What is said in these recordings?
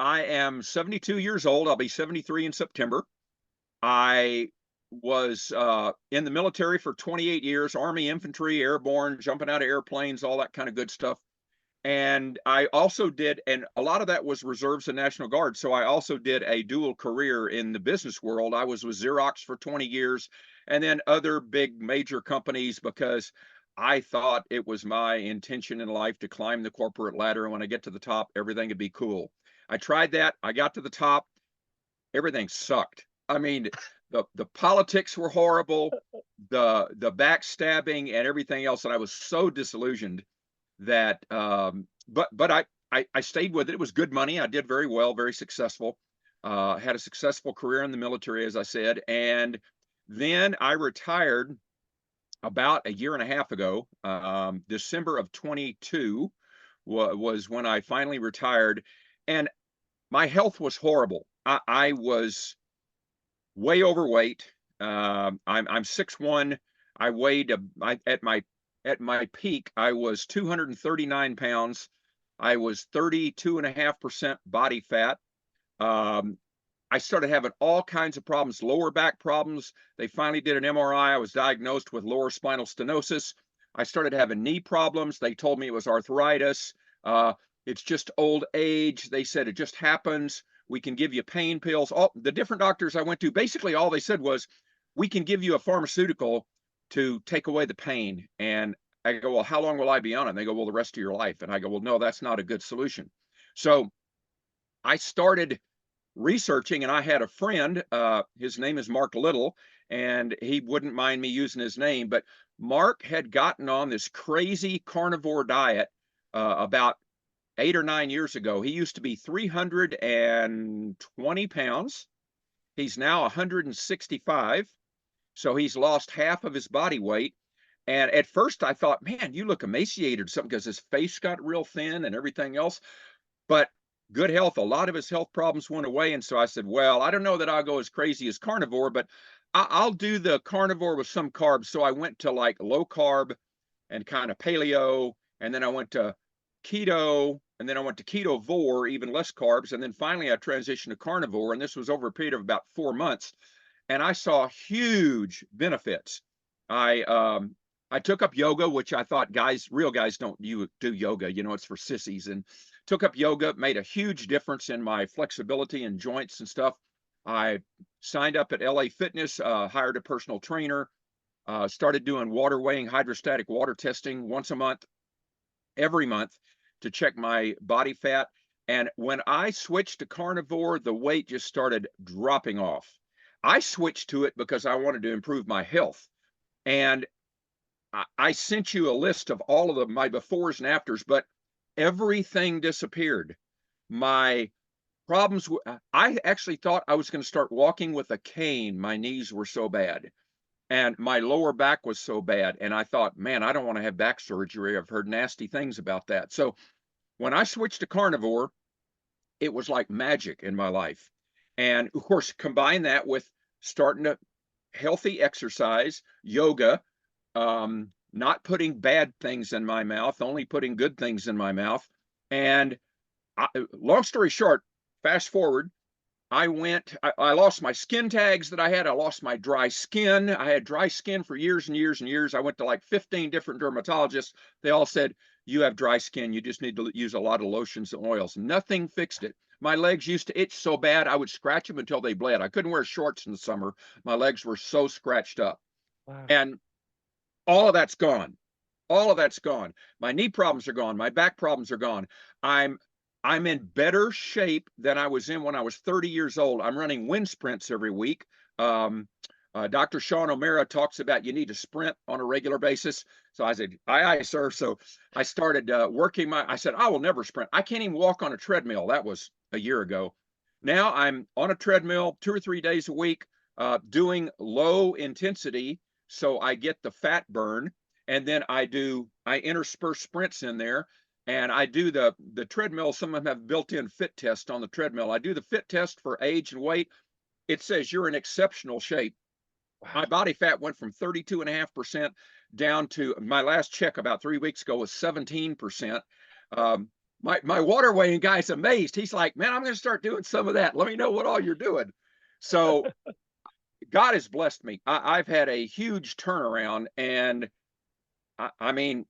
I am 72 years old. I'll be 73 in September. I was in the military for 28 years, Army infantry, airborne, jumping out of airplanes, all that kind of good stuff. And I also did, and a lot of that was reserves and National Guard. So I also did a dual career in the business world. I was with Xerox for 20 years and then other big major companies because I thought it was my intention in life to climb the corporate ladder. And when I get to the top, everything would be cool. I tried that. I got to the top. Everything sucked. I mean, the politics were horrible, the backstabbing and everything else. And I was so disillusioned that but I stayed with it. It was good money. I did very well, very successful. Had a successful career in the military, as I said, and then I retired about a year and a half ago. December of 22 was when I finally retired, and my health was horrible. I was way overweight. I'm 6'1". I weighed at my peak, I was 239 pounds. I was 32.5% body fat. Um, I started having all kinds of problems, lower back problems. They finally did an MRI. I was diagnosed with lower spinal stenosis. I started having knee problems. They told me it was arthritis. Uh, it's just old age. They said it just happens. We can give you pain pills. All the different doctors I went to, basically all they said was, we can give you a pharmaceutical to take away the pain. And I go, well, how long will I be on it? And they go, well, the rest of your life. And I go, well, no, that's not a good solution. So I started researching, and I had a friend, his name is Mark Little, and he wouldn't mind me using his name, but Mark had gotten on this crazy carnivore diet about 8 or 9 years ago. He used to be 320 pounds. He's now 165. So he's lost half of his body weight. And at first I thought, man, you look emaciated or something because his face got real thin and everything else. But good health, a lot of his health problems went away. And so I said, well, I don't know that I'll go as crazy as carnivore, but I'll do the carnivore with some carbs. So I went to like low carb and kind of paleo. And then I went to keto. And then I went to ketovore, even less carbs. And then finally I transitioned to carnivore. And this was over a period of about 4 months. And I saw huge benefits. I took up yoga, which I thought real guys don't do yoga. You know, it's for sissies. And took up yoga, made a huge difference in my flexibility and joints and stuff. I signed up at LA Fitness, hired a personal trainer, started doing water weighing, hydrostatic water testing once a month, every month to check my body fat. And when I switched to carnivore, the weight just started dropping off. I switched to it because I wanted to improve my health. And I sent you a list of all of my befores and afters, but everything disappeared. My problems, I actually thought I was going to start walking with a cane. My knees were so bad. And my lower back was so bad. And I thought, man, I don't want to have back surgery. I've heard nasty things about that. So when I switched to carnivore, it was like magic in my life. And of course, combine that with starting to healthy exercise, yoga, not putting bad things in my mouth, only putting good things in my mouth. And long story short, fast forward, I lost my skin tags that I had. I lost my dry skin. I had dry skin for years and years and years. I went to like 15 different dermatologists. They all said, you have dry skin. You just need to use a lot of lotions and oils. Nothing fixed it. My legs used to itch so bad, I would scratch them until they bled. I couldn't wear shorts in the summer. My legs were so scratched up. Wow. And all of that's gone. All of that's gone. My knee problems are gone. My back problems are gone. I'm in better shape than I was in when I was 30 years old. I'm running wind sprints every week. Dr. Sean O'Mara talks about you need to sprint on a regular basis. So I said, aye, sir. So I started I said, I will never sprint. I can't even walk on a treadmill. That was a year ago. Now I'm on a treadmill 2 or 3 days a week, doing low intensity. So I get the fat burn. And then I intersperse sprints in there. And I do the treadmill. Some of them have built-in fit test on the treadmill. I do the fit test for age and weight. It says you're in exceptional shape. Wow. My body fat went from 32.5% down to my last check about 3 weeks ago was 17%. my water weighing guy's amazed. He's like, man, I'm going to start doing some of that. Let me know what all you're doing. So God has blessed me. I've had a huge turnaround, and I mean,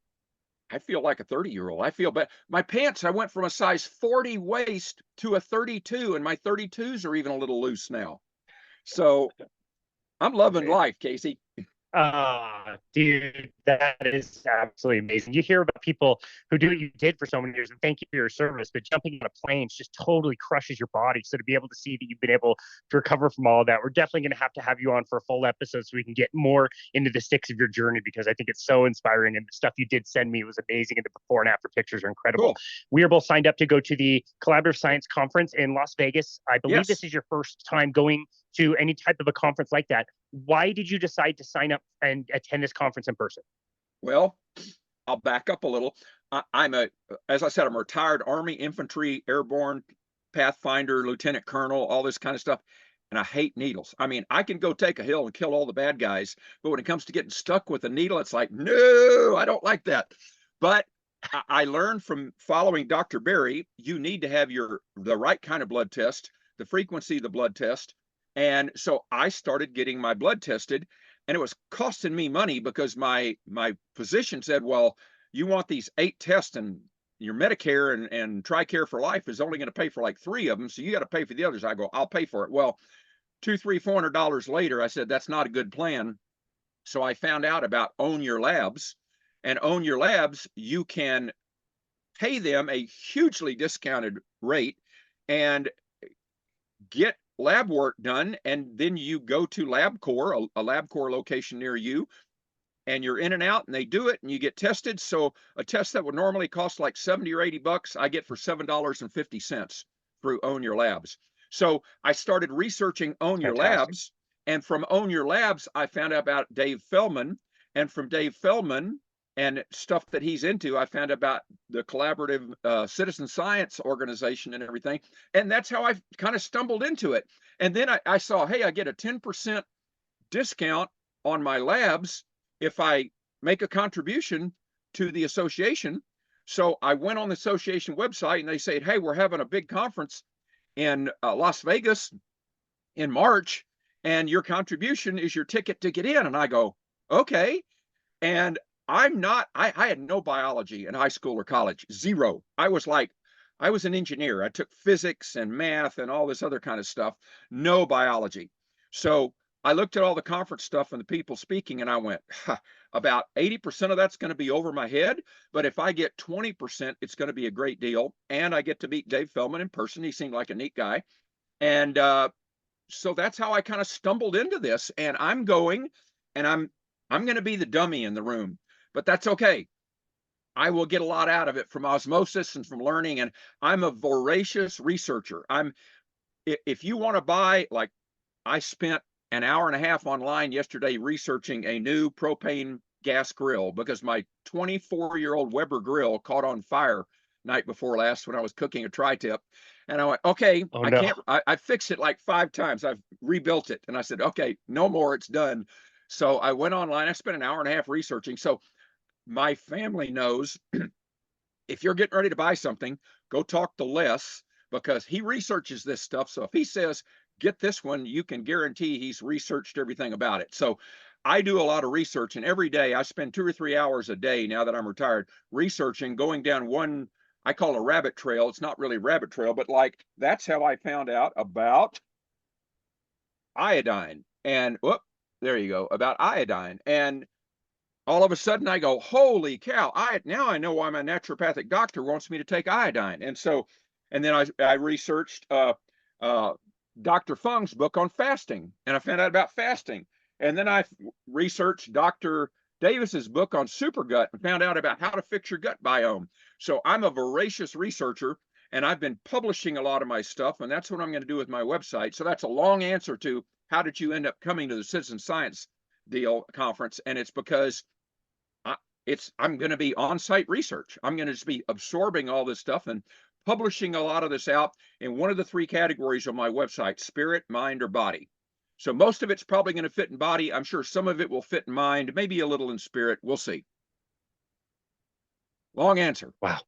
I feel like a 30-year-old. I feel bad. My pants, I went from a size 40 waist to a 32, and my 32s are even a little loose now. So I'm loving life, Casey. Dude, that is absolutely amazing. You hear about people who do what you did for so many years, and thank you for your service, but jumping on a plane just totally crushes your body. So to be able to see that you've been able to recover from all of that, we're definitely going to have you on for a full episode so we can get more into the sticks of your journey, because I think it's so inspiring, and the stuff you did send me was amazing, and the before and after pictures are incredible. Cool. We are both signed up to go to the Collaborative Science Conference in Las Vegas. I believe Yes. this is your first time going to any type of a conference like that. Why did you decide to sign up and attend this conference in person? Well, I'll back up a little. As I said, I'm a retired Army infantry, airborne, Pathfinder, lieutenant colonel, all this kind of stuff. And I hate needles. I mean, I can go take a hill and kill all the bad guys, but when it comes to getting stuck with a needle, it's like, no, I don't like that. But I learned from following Dr. Berry, you need to have the right kind of blood test, the frequency of the blood test. And so I started getting my blood tested, and it was costing me money because my physician said, well, you want these 8 tests, and your Medicare and TRICARE for life is only going to pay for like 3 of them, so you got to pay for the others. I go, I'll pay for it. Well, $200, $300, $400 later, I said that's not a good plan. So I found out about Own Your Labs, and Own Your Labs, you can pay them a hugely discounted rate and get lab work done, and then you go to LabCorp, a LabCorp location near you, and you're in and out, and they do it, and you get tested. So a test that would normally cost like 70 or 80 bucks, I get for $7.50 through Own Your Labs. So I started researching Own Your Fantastic. Labs, and from Own Your Labs, I found out about Dave Feldman, and from Dave Feldman and stuff that he's into, I found out about the collaborative citizen science organization and everything. And that's how I kind of stumbled into it. And then I saw, hey, I get a 10% discount on my labs if I make a contribution to the association. So I went on the association website, and they said, hey, we're having a big conference in Las Vegas in March, and your contribution is your ticket to get in. And I go, okay. And I had no biology in high school or college, zero. I was an engineer. I took physics and math and all this other kind of stuff, no biology. So I looked at all the conference stuff and the people speaking, and I went, about 80% of that's going to be over my head. But if I get 20%, it's going to be a great deal. And I get to meet Dave Feldman in person. He seemed like a neat guy. And so that's how I kind of stumbled into this. And I'm going, and I'm going to be the dummy in the room, but that's okay. I will get a lot out of it from osmosis and from learning. And I'm a voracious researcher. If you want to buy, like, I spent an hour and a half online yesterday researching a new propane gas grill because my 24-year-old Weber grill caught on fire night before last when I was cooking a tri-tip. And I went, okay, Oh no. I fixed it like 5 times. I've rebuilt it. And I said, okay, no more, it's done. So I went online. I spent an hour and a half researching. So my family knows if you're getting ready to buy something, go talk to Les because he researches this stuff. So if he says, get this one, you can guarantee he's researched everything about it. So I do a lot of research, and every day I spend 2 or 3 hours a day now that I'm retired researching, going down one I call a rabbit trail. It's not really a rabbit trail, but like that's how I found out about iodine. And whoop, there you go, about iodine. And all of a sudden I go, holy cow, now I know why my naturopathic doctor wants me to take iodine. And so, and then I researched uh, Dr. Fung's book on fasting, and I found out about fasting. And then I researched Dr. Davis's book on supergut and found out about how to fix your gut biome. So I'm a voracious researcher, and I've been publishing a lot of my stuff, and that's what I'm going to do with my website. So that's a long answer to how did you end up coming to the Citizen Science Deal conference, and it's because I'm going to be on-site research. I'm going to just be absorbing all this stuff and publishing a lot of this out in one of the 3 categories on my website: spirit, mind, or body. So most of it's probably going to fit in body. I'm sure some of it will fit in mind, maybe a little in spirit. We'll see. Long answer. Wow.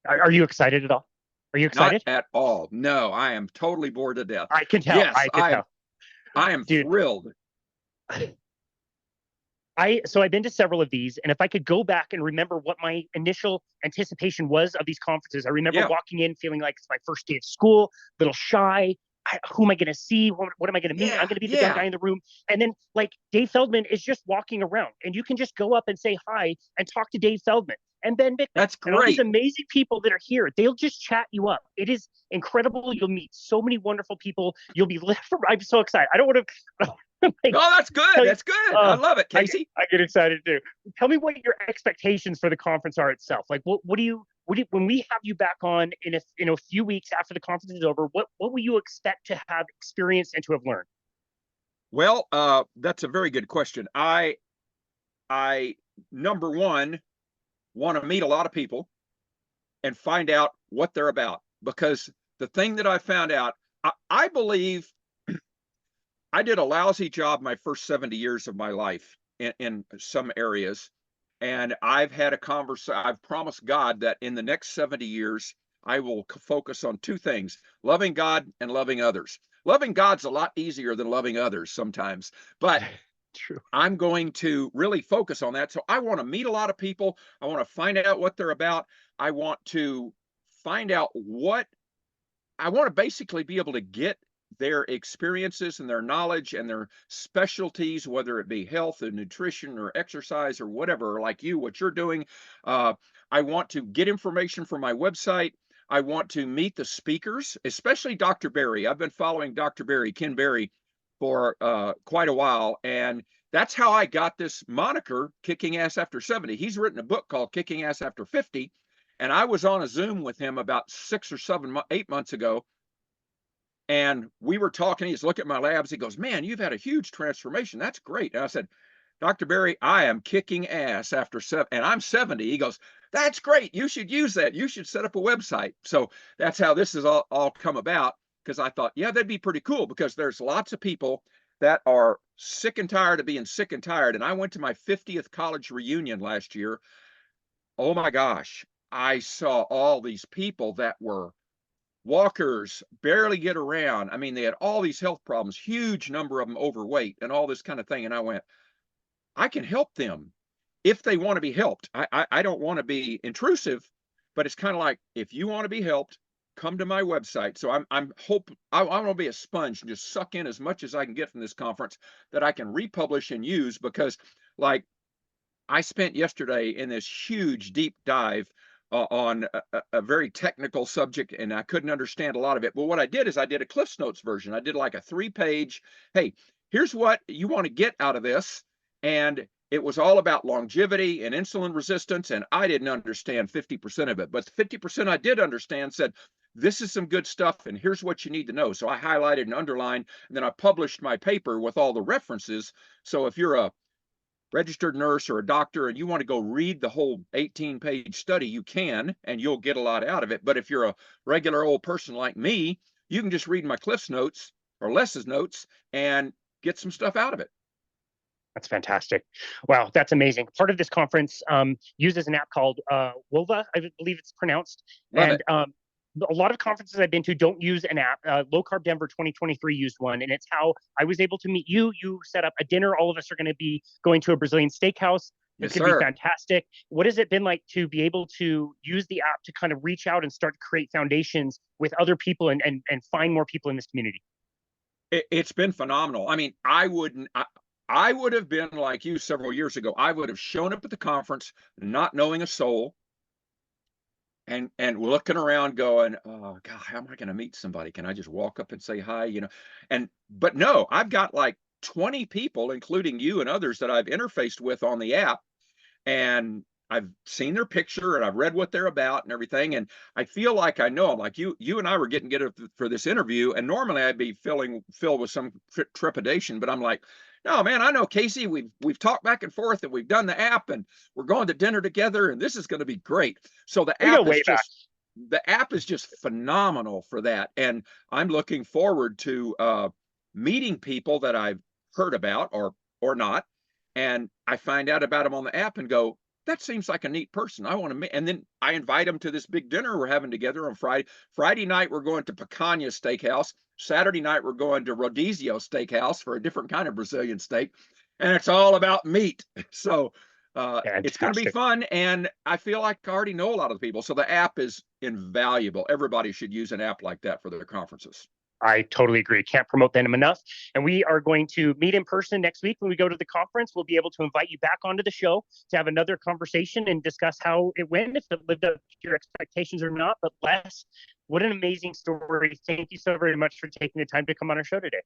Are you excited at all? Are you Not excited? at all. No, I am totally bored to death. I can tell. Yes, I can tell. I am Dude, thrilled. I've been to several of these, and if I could go back and remember what my initial anticipation was of these conferences, I remember Yeah, walking in feeling like it's my first day of school, a little shy. Who am I going to see? What am I going to meet? I'm yeah, going to be the dumb yeah. guy in the room. And then, like, Dave Feldman is just walking around, and you can just go up and say hi and talk to Dave Feldman and Ben Bickman That's and all these great. amazing people that are here. They'll just chat you up. It is incredible. You'll meet so many wonderful people. You'll be left from. I'm so excited. I don't want to like Oh, that's good. tell you. That's good. I Uh, love it, I Casey. I get excited too. Tell me what your expectations for the conference are itself. Like, what do you, when we have you back on in a few weeks after the conference is over, what will you expect to have experienced and to have learned? Well, that's a very good question. I number one want to meet a lot of people and find out what they're about because the thing that I found out, I believe I did a lousy job my first 70 years of my life in some areas. And I've had a conversation. I've promised God that in the next 70 years, I will focus on two things: loving God and loving others. Loving God's a lot easier than loving others sometimes, but True. I'm going to really focus on that. So I want to meet a lot of people. I want to find out what they're about. I want to find out what I want to basically be able to get their experiences and their knowledge and their specialties, whether it be health and nutrition or exercise or whatever, like you, what you're doing. Uh, I want to get information from my website. I want to meet the speakers, especially Dr. Berry. I've been following Dr. Berry, Ken Berry, for quite a while. And that's how I got this moniker, Kicking Ass After 70. He's written a book called Kicking Ass After 50. And I was on a Zoom with him about 8 months ago, and we were talking. He's looking at my labs. He goes, "Man, you've had a huge transformation. That's great." And I said, "Dr. Berry, I am kicking ass after seven, and I'm 70." He goes, "That's great. You should use that. You should set up a website." So that's how this has all come about. Because I thought, yeah, that'd be pretty cool. Because there's lots of people that are sick and tired of being sick and tired. And I went to my 50th college reunion last year. Oh my gosh, I saw all these people that were walkers, barely get around. I mean, they had all these health problems, huge number of them overweight and all this kind of thing. And I went, I can help them if they want to be helped. I don't want to be intrusive, but it's kind of like if you want to be helped, come to my website. So I want to be a sponge and just suck in as much as I can get from this conference that I can republish and use because like I spent yesterday in this huge deep dive on a very technical subject, and I couldn't understand a lot of it. But what I did is I did a Cliff's Notes version. I did like a 3 page, hey, here's what you want to get out of this. And it was all about longevity and insulin resistance. And I didn't understand 50% of it. But the 50% I did understand said, this is some good stuff, and here's what you need to know. So I highlighted and underlined, and then I published my paper with all the references. So if you're a registered nurse or a doctor and you want to go read the whole 18-page study, you can, and you'll get a lot out of it. But if you're a regular old person like me, you can just read my Cliff's Notes or Les's notes and get some stuff out of it. That's fantastic. Wow, that's amazing. Part of this conference uses an app called Wova, I believe it's pronounced. Love it. And a lot of conferences I've been to don't use an app. Low Carb Denver 2023 used one, and it's how I was able to meet you. You set up a dinner. All of us are going to be going to a Brazilian steakhouse. Yes, It's going to be sir. fantastic. What has it been like to be able to use the app to kind of reach out and start to create foundations with other people and find more people in this community? It's been phenomenal. I mean, I would have been like you several years ago. I would have shown up at the conference not knowing a soul and looking around going, oh God, how am I going to meet somebody? Can I just walk up and say hi? And but no, I've got like 20 people, including you and others that I've interfaced with on the app, and I've seen their picture and I've read what they're about and everything. And I feel like I know them. Like you and I were getting together for this interview, and normally I'd be filled with some trepidation, but I'm like, no, man, I know Casey. We've talked back and forth, and we've done the app, and we're going to dinner together, and this is going to be great. So We go way back. the app is just phenomenal for that, and I'm looking forward to meeting people that I've heard about or not, and I find out about them on the app and go, that seems like a neat person. I want to meet. And then I invite him to this big dinner we're having together on Friday. Friday night, we're going to Picanha Steakhouse. Saturday night, we're going to Rodizio Steakhouse for a different kind of Brazilian steak. And it's all about meat. So it's going to be Fantastic. fun. And I feel like I already know a lot of the people. So the app is invaluable. Everybody should use an app like that for their conferences. I totally agree. Can't promote them enough. And we are going to meet in person next week when we go to the conference. We'll be able to invite you back onto the show to have another conversation and discuss how it went, if it lived up to your expectations or not. But Les, what an amazing story. Thank you so very much for taking the time to come on our show today.